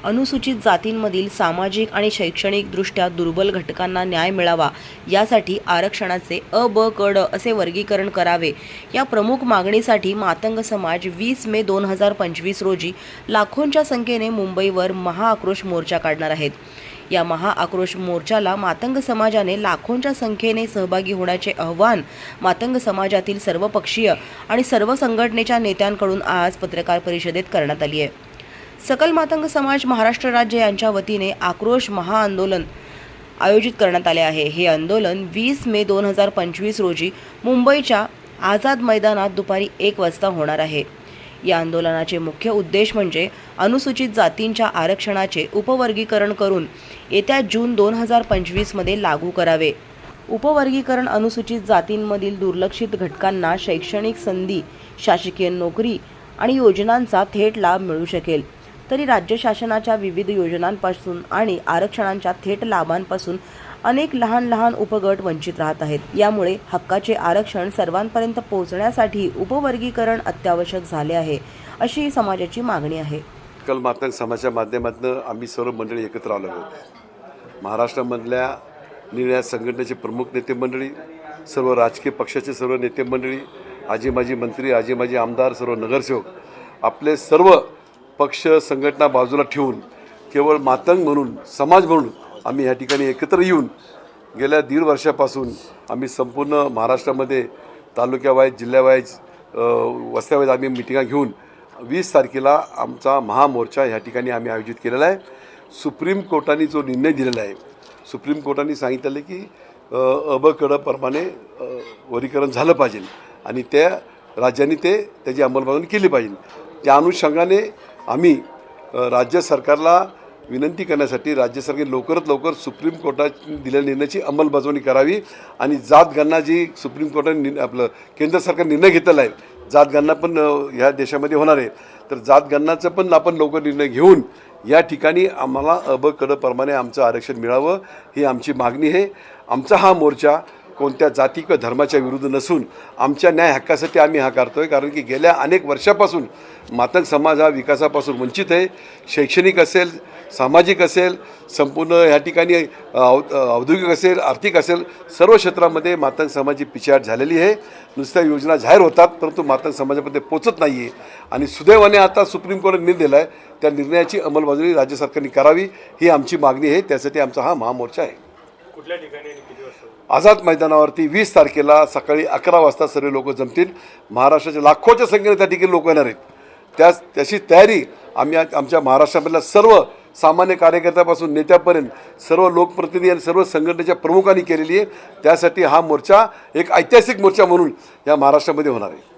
अनुसूचित जातींमधील सामाजिक आणि शैक्षणिकदृष्ट्या दुर्बल घटकांना न्याय मिळावा यासाठी आरक्षणाचे अ, ब, क, ड असे वर्गीकरण करावे या प्रमुख मागणीसाठी मातंग समाज 20 मे 2025 रोजी लाखोंच्या संख्येने मुंबईवर महाआक्रोश मोर्चा काढणार आहेत। या महाआक्रोश मोर्चाला मातंग समाजाने लाखोंच्या संख्येने सहभागी होण्याचे आवाहन मातंग समाजातील सर्वपक्षीय आणि सर्व संघटनेच्या नेत्यांकडून आज पत्रकार परिषदेत करण्यात आली आहे। सकल मातंग समाज महाराष्ट्र राज्य यांच्या वतीने आक्रोश महाआंदोलन आयोजित करण्यात आले आहे। हे आंदोलन 20 मे 2025 रोजी मुंबईच्या आझाद मैदानात दुपारी 1 वाजता होणार आहे। या आंदोलनाचे मुख्य उद्देश म्हणजे अनुसूचित जातींच्या आरक्षणाचे उपवर्गीकरण करून येत्या जून 2025 मध्ये लागू करावे। उपवर्गीकरण अनुसूचित जातींमधील दुर्लक्षित घटकांना शैक्षणिक संधी, शासकीय नोकरी आणि योजनांचा थेट लाभ मिळू शकेल, तरी राज्य शासनाच्या विविध योजनांपासून आणि आरक्षणांच्या थेट लाभांपासून अनेक लहान उपगट वंचित राहत आहेत। यामुळे हक्काचे आरक्षण सर्वांपर्यंत पोहोचण्यासाठी उपवर्गीकरण अत्यावश्यक झाले आहे, अशी समाजाची मागणी आहे। सकल मातंग समाजाच्या माध्यमातून आम्ही सर्व मंडळी एकत्र आलो आहोत। महाराष्ट्रामधल्या निर्णय संघटनेचे प्रमुख नेते मंडळी, सर्व राजकीय पक्षाचे सर्व नेते मंडळी, आजी माजी मंत्री, आजी माजी आमदार, सर्व नगरसेवक, आपले सर्व पक्ष संघटना बाजूला ठेवून केवळ मातंग म्हणून, समाज म्हणून आम्ही या ठिकाणी एकत्र येऊन गेल्या 1.5 वर्षापासून आम्ही संपूर्ण महाराष्ट्रामध्ये तालुक्यावाईज, जिल्ह्यावाईज, वस्त्यावाईज आम्ही मिटिंगा घेऊन 20 तारखेला आमचा महामोर्चा ह्या ठिकाणी आम्ही आयोजित केलेला आहे। सुप्रीम कोर्टाने जो निर्णय दिलेला आहे, सुप्रीम कोर्टाने सांगितलेलं की अ, ब, क, ड प्रमाणे वर्गीकरण झालं पाहिजे आणि त्या राज्यांनी त्याची अंमलबजावणी केली पाहिजे। त्या अनुषंगाने आम्ही राज्य सरकारला विनंती करण्यासाठी राज्य सरकार लवकरात लवकर सुप्रीम कोर्टाने दिलेल्या निर्णयाची अंमलबजावणी करावी आणि जात गणना जी सुप्रीम कोर्टाने आपलं केंद्र सरकार निर्णय घेतलेला आहे, जात गणना पण ह्या देशामध्ये होणार आहे, तर जात गणनाचं पण आपण लवकर निर्णय घेऊन या ठिकाणी आम्हाला अ, ब, क, ड प्रमाणे आमचं आरक्षण मिळावं ही आमची मागणी आहे। आमचा हा मोर्चा कोणत्या जाती किंवा धर्माच्या विरुद्ध नसून आमच्या न्याय हक्कासाठी आम्ही हा करतोय, कारण की गेल्या अनेक वर्षापासून मातंग समाज हा विकासापासून वंचित आहे। शैक्षणिक असेल, सामाजिक असेल, संपूर्ण ह्या ठिकाणी औद्योगिक असेल, आर्थिक असेल, सर्व क्षेत्रामध्ये मातंग समाजाची पिछेहाट झालेली आहे। नुसत्या योजना जाहीर होतात परंतु मातंग समाजामध्ये पोचत नाही आहे आणि सुदैवाने आता सुप्रीम कोर्टाने निर्णय दिला आहे, त्या निर्णयाची अंमलबजावणी राज्य सरकारने करावी ही आमची मागणी आहे। त्यासाठी आमचा हा महामोर्चा आहे। कुठल्या ठिकाणी आणि किती वाजता? आझाद मैदानावरती 20 तारखेला सकाळी 11 वाजता सर्व लोक जमतील। महाराष्ट्राच्या लाखोच्या संख्येने त्या ठिकाणी लोक येणार आहेत। त्याची तयारी आम्ही आमच्या महाराष्ट्रामधल्या सर्व सामान्य कार्यकर्त्यापासून नेत्यापर्यंत सर्व लोकप्रतिनिधी आणि सर्व संघटनेच्या प्रमुखांनी केलेली आहे। त्यासाठी हा मोर्चा एक ऐतिहासिक मोर्चा म्हणून या महाराष्ट्रामध्ये होणार आहे।